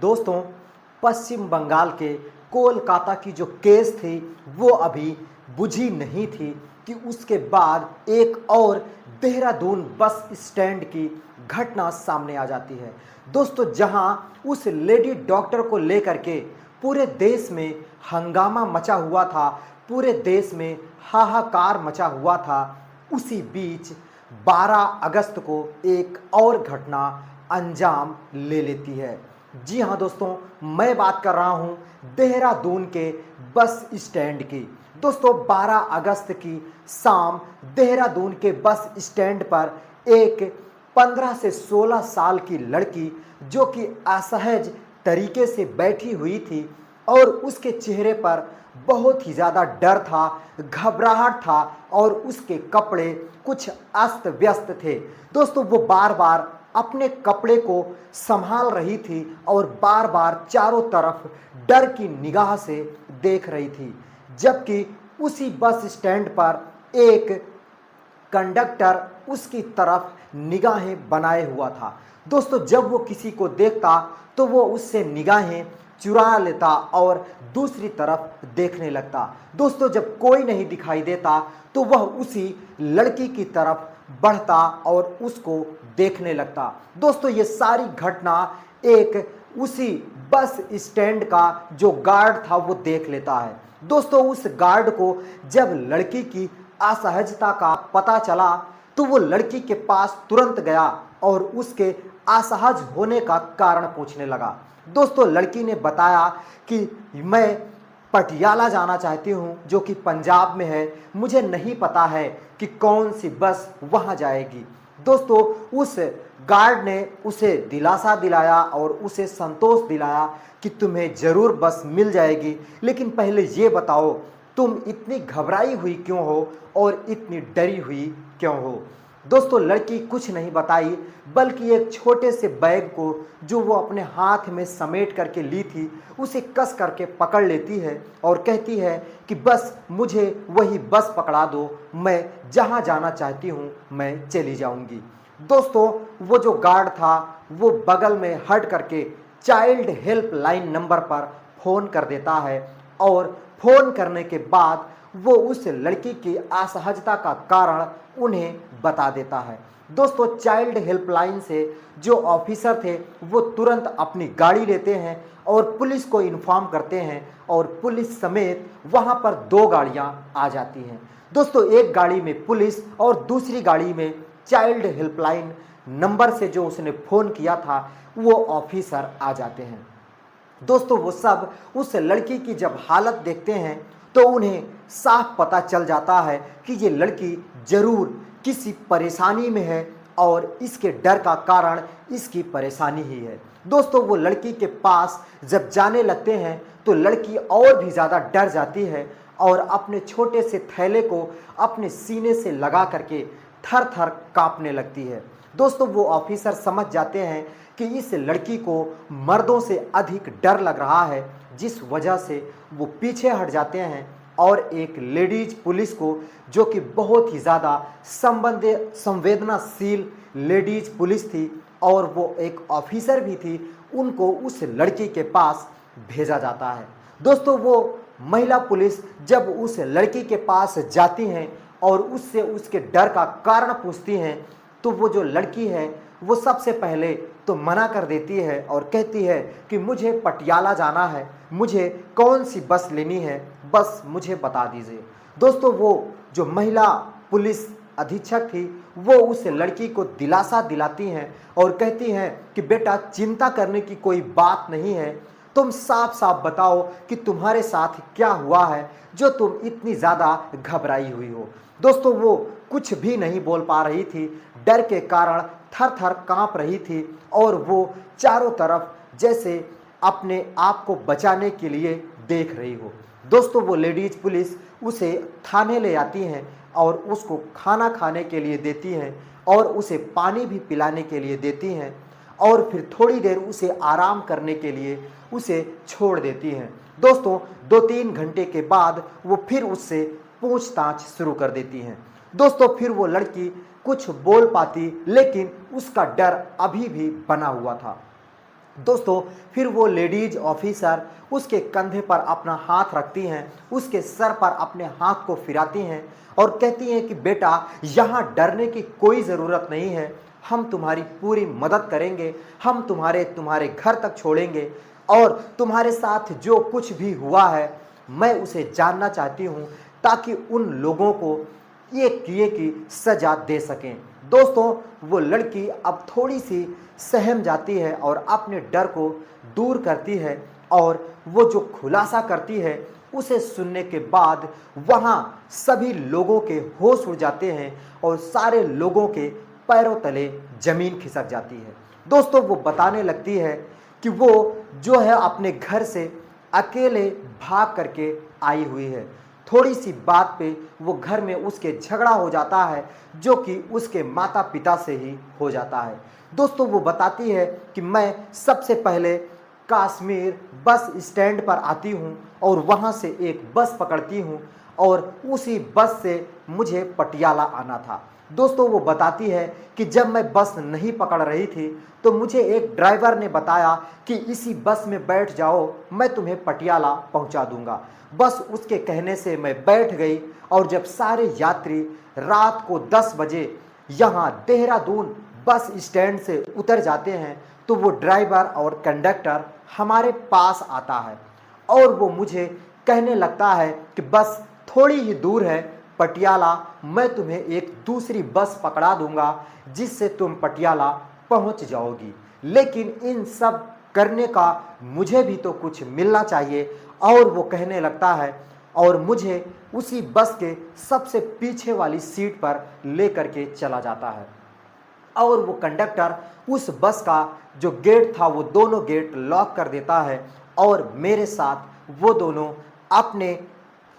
दोस्तों, पश्चिम बंगाल के कोलकाता की जो केस थी वो अभी बुझी नहीं थी कि उसके बाद एक और देहरादून बस स्टैंड की घटना सामने आ जाती है। दोस्तों, जहां उस लेडी डॉक्टर को लेकर के पूरे देश में हंगामा मचा हुआ था, पूरे देश में हाहाकार मचा हुआ था, उसी बीच 12 अगस्त को एक और घटना अंजाम ले लेती है। जी हाँ दोस्तों, मैं बात कर रहा हूँ देहरादून के बस स्टैंड की। दोस्तों, 12 अगस्त की शाम देहरादून के बस स्टैंड पर एक 15 से 16 साल की लड़की जो कि असहज तरीके से बैठी हुई थी और उसके चेहरे पर बहुत ही ज़्यादा डर था, घबराहट था और उसके कपड़े कुछ अस्त व्यस्त थे। दोस्तों, वो बार बार अपने कपड़े को संभाल रही थी और बार बार चारों तरफ डर की निगाह से देख रही थी, जबकि उसी बस स्टैंड पर एक कंडक्टर उसकी तरफ निगाहें बनाए हुआ था। दोस्तों, जब वो किसी को देखता तो वो उससे निगाहें चुरा लेता और दूसरी तरफ देखने लगता। दोस्तों, जब कोई नहीं दिखाई देता तो वह उसी लड़की की तरफ बढ़ता और उसको देखने लगता। दोस्तों, ये सारी घटना एक उसी बस स्टैंड का जो गार्ड था वो देख लेता है। दोस्तों, उस गार्ड को जब लड़की की असहजता का पता चला तो वो लड़की के पास तुरंत गया और उसके असहज होने का कारण पूछने लगा। दोस्तों, लड़की ने बताया कि मैं पटियाला जाना चाहती हूँ जो कि पंजाब में है, मुझे नहीं पता है कि कौन सी बस वहाँ जाएगी। दोस्तों, उस गार्ड ने उसे दिलासा दिलाया और उसे संतोष दिलाया कि तुम्हें ज़रूर बस मिल जाएगी, लेकिन पहले ये बताओ तुम इतनी घबराई हुई क्यों हो और इतनी डरी हुई क्यों हो। दोस्तों, लड़की कुछ नहीं बताई बल्कि एक छोटे से बैग को जो वो अपने हाथ में समेट करके ली थी उसे कस करके पकड़ लेती है और कहती है कि बस मुझे वही बस पकड़ा दो, मैं जहाँ जाना चाहती हूँ मैं चली जाऊँगी। दोस्तों, वो जो गार्ड था वो बगल में हट करके चाइल्ड हेल्प लाइन नंबर पर फ़ोन कर देता है और फ़ोन करने के बाद वो उस लड़की की असहजता का कारण उन्हें बता देता है। दोस्तों, चाइल्ड हेल्पलाइन से जो ऑफिसर थे वो तुरंत अपनी गाड़ी लेते हैं और पुलिस को इन्फॉर्म करते हैं और पुलिस समेत वहां पर 2 गाड़ियां आ जाती हैं। दोस्तों, एक गाड़ी में पुलिस और दूसरी गाड़ी में चाइल्ड हेल्पलाइन नंबर से जो उसने फ़ोन किया था वो ऑफिसर आ जाते हैं। दोस्तों, वो सब उस लड़की की जब हालत देखते हैं तो उन्हें साफ पता चल जाता है कि ये लड़की ज़रूर किसी परेशानी में है और इसके डर का कारण इसकी परेशानी ही है। दोस्तों, वो लड़की के पास जब जाने लगते हैं तो लड़की और भी ज़्यादा डर जाती है और अपने छोटे से थैले को अपने सीने से लगा करके थर थर काँपने लगती है। दोस्तों, वो ऑफिसर समझ जाते हैं कि इस लड़की को मर्दों से अधिक डर लग रहा है, जिस वजह से वो पीछे हट जाते हैं और एक लेडीज पुलिस को जो कि बहुत ही ज़्यादा संवेदनाशील लेडीज पुलिस थी और वो एक ऑफिसर भी थी, उनको उस लड़की के पास भेजा जाता है। दोस्तों, वो महिला पुलिस जब उस लड़की के पास जाती हैं और उससे उसके डर का कारण पूछती हैं तो वो जो लड़की है वो सबसे पहले तो मना कर देती है और कहती है कि मुझे पटियाला जाना है, मुझे कौन सी बस लेनी है बस मुझे बता दीजिए। दोस्तों, वो जो महिला पुलिस अधीक्षक थी वो उस लड़की को दिलासा दिलाती हैं और कहती हैं कि बेटा, चिंता करने की कोई बात नहीं है, तुम साफ साफ बताओ कि तुम्हारे साथ क्या हुआ है जो तुम इतनी ज़्यादा घबराई हुई हो। दोस्तों, वो कुछ भी नहीं बोल पा रही थी, डर के कारण थर थर काँप रही थी और वो चारों तरफ जैसे अपने आप को बचाने के लिए देख रही हो। दोस्तों, वो लेडीज पुलिस उसे थाने ले आती हैं और उसको खाना खाने के लिए देती हैं और उसे पानी भी पिलाने के लिए देती हैं और फिर थोड़ी देर उसे आराम करने के लिए उसे छोड़ देती हैं। दोस्तों, 2-3 घंटे के बाद वो फिर उससे पूछताछ शुरू कर देती हैं। दोस्तों, फिर वो लड़की कुछ बोल पाती लेकिन उसका डर अभी भी बना हुआ था। दोस्तों फिर वो लेडीज ऑफिसर उसके कंधे पर अपना हाथ रखती हैं, उसके सर पर अपने हाथ को फिराती हैं और कहती हैं कि बेटा यहाँ डरने की कोई ज़रूरत नहीं है, हम तुम्हारी पूरी मदद करेंगे, हम तुम्हारे घर तक छोड़ेंगे और तुम्हारे साथ जो कुछ भी हुआ है मैं उसे जानना चाहती हूँ ताकि उन लोगों को ये किए की सज़ा दे सकें। दोस्तों वो लड़की अब थोड़ी सी सहम जाती है और अपने डर को दूर करती है और वो जो खुलासा करती है उसे सुनने के बाद वहाँ सभी लोगों के होश उड़ जाते हैं और सारे लोगों के पैरों तले ज़मीन खिसक जाती है। दोस्तों वो बताने लगती है कि वो जो है अपने घर से अकेले भाग करके आई हुई है। थोड़ी सी बात पे वो घर में उसके झगड़ा हो जाता है जो कि उसके माता पिता से ही हो जाता है। दोस्तों वो बताती है कि मैं सबसे पहले कश्मीर बस स्टैंड पर आती हूँ और वहाँ से एक बस पकड़ती हूँ और उसी बस से मुझे पटियाला आना था। दोस्तों वो बताती है कि जब मैं बस नहीं पकड़ रही थी तो मुझे एक ड्राइवर ने बताया कि इसी बस में बैठ जाओ, मैं तुम्हें पटियाला पहुंचा दूंगा। बस उसके कहने से मैं बैठ गई और जब सारे यात्री रात को 10 बजे यहाँ देहरादून बस स्टैंड से उतर जाते हैं तो वो ड्राइवर और कंडक्टर हमारे पास आता है और वो मुझे कहने लगता है कि बस थोड़ी ही दूर है पटियाला, मैं तुम्हें एक दूसरी बस पकड़ा दूंगा जिससे तुम पटियाला पहुंच जाओगी। लेकिन इन सब करने का मुझे भी तो कुछ मिलना चाहिए। और वो कहने लगता है और मुझे उसी बस के सबसे पीछे वाली सीट पर लेकर के चला जाता है और वो कंडक्टर उस बस का जो गेट था वो दोनों गेट लॉक कर देता है और मेरे साथ वो दोनों अपने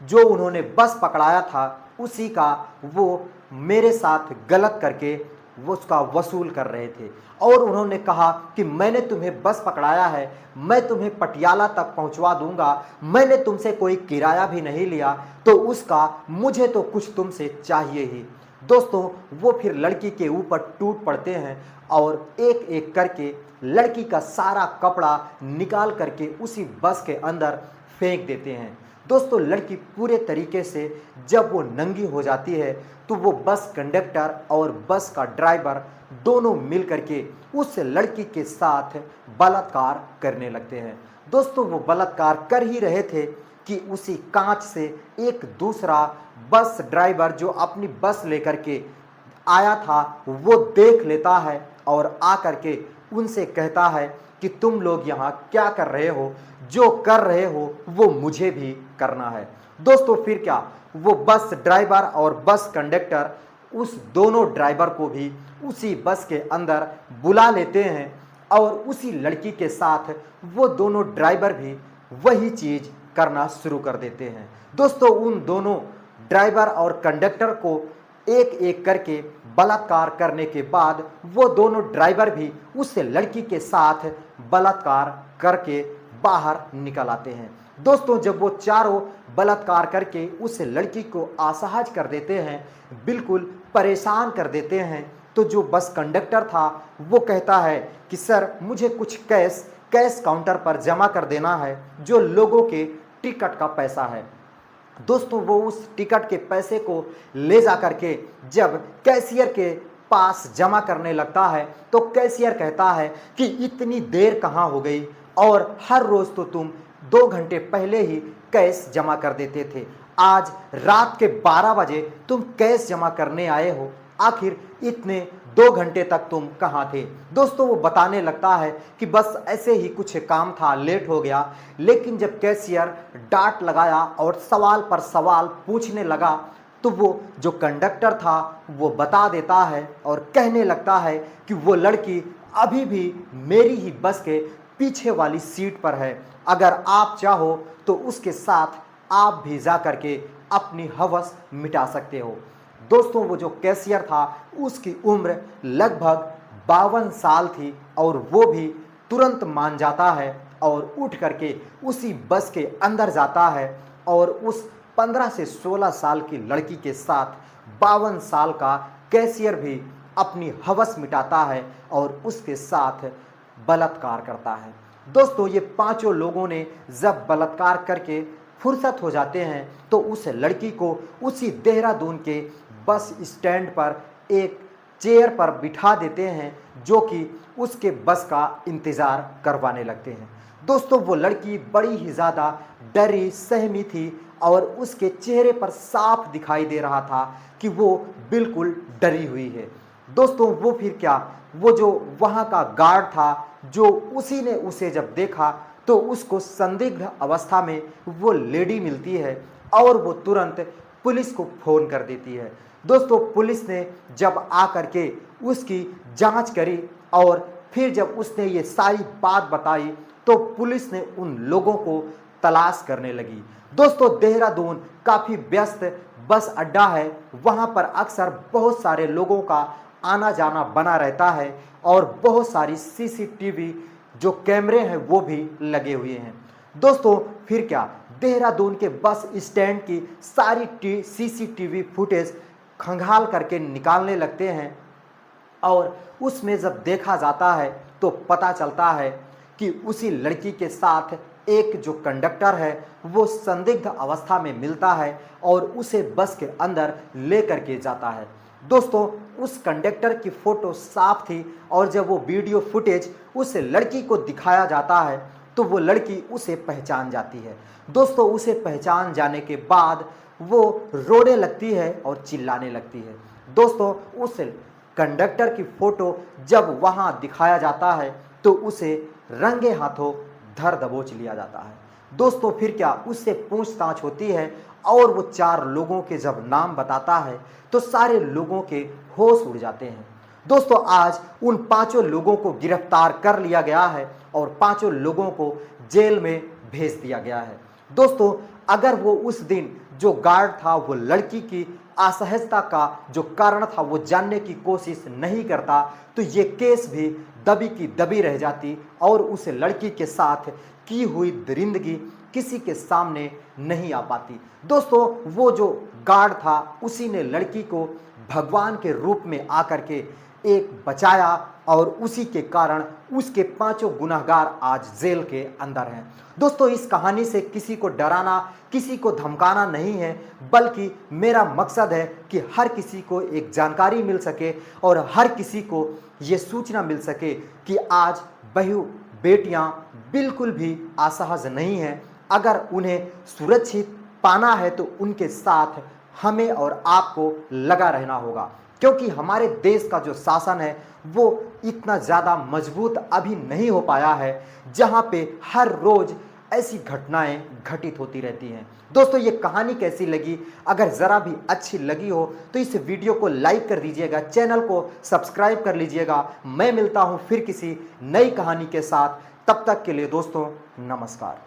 जो उन्होंने बस पकड़ाया था उसी का वो मेरे साथ गलत करके वो उसका वसूल कर रहे थे और उन्होंने कहा कि मैंने तुम्हें बस पकड़ाया है, मैं तुम्हें पटियाला तक पहुंचवा दूंगा, मैंने तुमसे कोई किराया भी नहीं लिया तो उसका मुझे तो कुछ तुमसे चाहिए ही। दोस्तों वो फिर लड़की के ऊपर टूट पड़ते हैं और एक एक करके लड़की का सारा कपड़ा निकाल करके उसी बस के अंदर फेंक देते हैं। दोस्तों लड़की पूरे तरीके से जब वो नंगी हो जाती है तो वो बस कंडक्टर और बस का ड्राइवर दोनों मिल करके उस लड़की के साथ बलात्कार करने लगते हैं। दोस्तों वो बलात्कार कर ही रहे थे कि उसी कांच से एक दूसरा बस ड्राइवर जो अपनी बस लेकर के आया था वो देख लेता है और आकर के उनसे कहता है कि तुम लोग यहाँ क्या कर रहे हो, जो कर रहे हो वो मुझे भी करना है। दोस्तों फिर क्या वो बस ड्राइवर और बस कंडक्टर उस दोनों ड्राइवर को भी उसी बस के अंदर बुला लेते हैं और उसी लड़की के साथ वो दोनों ड्राइवर भी वही चीज़ करना शुरू कर देते हैं। दोस्तों उन दोनों ड्राइवर और कंडक्टर को एक एक करके बलात्कार करने के बाद वो दोनों ड्राइवर भी उस लड़की के साथ बलात्कार करके बाहर निकल आते हैं। दोस्तों जब वो चारों बलात्कार करके उस लड़की को असहज कर देते हैं, बिल्कुल परेशान कर देते हैं, तो जो बस कंडक्टर था वो कहता है कि सर मुझे कुछ कैश काउंटर पर जमा कर देना है जो लोगों के टिकट का पैसा है। दोस्तों वो उस टिकट के पैसे को ले जा करके जब कैशियर के पास जमा करने लगता है तो कैशियर कहता है कि इतनी देर कहाँ हो गई और हर रोज़ तो तुम 2 घंटे पहले ही कैश जमा कर देते थे, आज रात के 12 बजे तुम कैश जमा करने आए हो, आखिर इतने 2 घंटे तक तुम कहाँ थे। दोस्तों वो बताने लगता है कि बस ऐसे ही कुछ काम था, लेट हो गया। लेकिन जब कैशियर डांट लगाया और सवाल पर सवाल पूछने लगा तो वो जो कंडक्टर था वो बता देता है और कहने लगता है कि वो लड़की अभी भी मेरी ही बस के पीछे वाली सीट पर है, अगर आप चाहो तो उसके साथ आप भी जा करके अपनी हवस मिटा सकते हो। दोस्तों वो जो कैशियर था उसकी उम्र लगभग 52 साल थी और वो भी तुरंत मान जाता है और उठ करके उसी बस के अंदर जाता है और उस 15 से 16 साल की लड़की के साथ 52 साल का कैशियर भी अपनी हवस मिटाता है और उसके साथ बलात्कार करता है। दोस्तों ये पांचों लोगों ने जब बलात्कार करके फुर्सत हो जाते हैं तो उस लड़की को उसी देहरादून के बस स्टैंड पर एक चेयर पर बिठा देते हैं, जो कि उसके बस का इंतज़ार करवाने लगते हैं। दोस्तों वो लड़की बड़ी ही ज़्यादा डरी सहमी थी और उसके चेहरे पर साफ दिखाई दे रहा था कि वो बिल्कुल डरी हुई है। दोस्तों वो फिर क्या, वो जो वहाँ का गार्ड था, जो उसी ने उसे जब देखा तो उसको संदिग्ध अवस्था में वो लेडी मिलती है और वो तुरंत पुलिस को फ़ोन कर देती है। दोस्तों पुलिस ने जब आकर के उसकी जांच करी और फिर जब उसने ये सारी बात बताई तो पुलिस ने उन लोगों को तलाश करने लगी। दोस्तों देहरादून काफ़ी व्यस्त बस अड्डा है, वहाँ पर अक्सर बहुत सारे लोगों का आना जाना बना रहता है और बहुत सारी सीसीटीवी जो कैमरे हैं वो भी लगे हुए हैं। दोस्तों फिर क्या, देहरादून के बस स्टैंड की सारी सीसीटीवी फुटेज खंगाल करके निकालने लगते हैं और उसमें जब देखा जाता है तो पता चलता है कि उसी लड़की के साथ एक जो कंडक्टर है वो संदिग्ध अवस्था में मिलता है और उसे बस के अंदर लेकर के जाता है। दोस्तों उस कंडक्टर की फ़ोटो साफ थी और जब वो वीडियो फुटेज उस लड़की को दिखाया जाता है तो वो लड़की उसे पहचान जाती है। दोस्तों उसे पहचान जाने के बाद वो रोने लगती है और चिल्लाने लगती है। दोस्तों उस कंडक्टर की फ़ोटो जब वहाँ दिखाया जाता है तो उसे रंगे हाथों धर दबोच लिया जाता है। दोस्तों फिर क्या, उससे पूछताछ होती है और वो 4 लोगों के जब नाम बताता है तो सारे लोगों के होश उड़ जाते हैं। दोस्तों आज उन 5 लोगों को गिरफ्तार कर लिया गया है और 5 लोगों को जेल में भेज दिया गया है। दोस्तों अगर वो उस दिन जो गार्ड था वो लड़की की असहजता का जो कारण था वो जानने की कोशिश नहीं करता तो ये केस भी दबी की दबी रह जाती और उस लड़की के साथ की हुई दरिंदगी किसी के सामने नहीं आ पाती। दोस्तों वो जो गार्ड था उसी ने लड़की को भगवान के रूप में आकर के एक बचाया और उसी के कारण उसके 5 गुनहगार आज जेल के अंदर हैं। दोस्तों इस कहानी से किसी को डराना, किसी को धमकाना नहीं है, बल्कि मेरा मकसद है कि हर किसी को एक जानकारी मिल सके और हर किसी को ये सूचना मिल सके कि आज बहू बेटियां बिल्कुल भी असहज नहीं हैं। अगर उन्हें सुरक्षित पाना है तो उनके साथ हमें और आपको लगा रहना होगा, क्योंकि हमारे देश का जो शासन है वो इतना ज़्यादा मजबूत अभी नहीं हो पाया है जहाँ पे हर रोज़ ऐसी घटनाएं घटित होती रहती हैं। दोस्तों ये कहानी कैसी लगी, अगर ज़रा भी अच्छी लगी हो तो इस वीडियो को लाइक कर दीजिएगा, चैनल को सब्सक्राइब कर लीजिएगा। मैं मिलता हूँ फिर किसी नई कहानी के साथ, तब तक के लिए दोस्तों नमस्कार।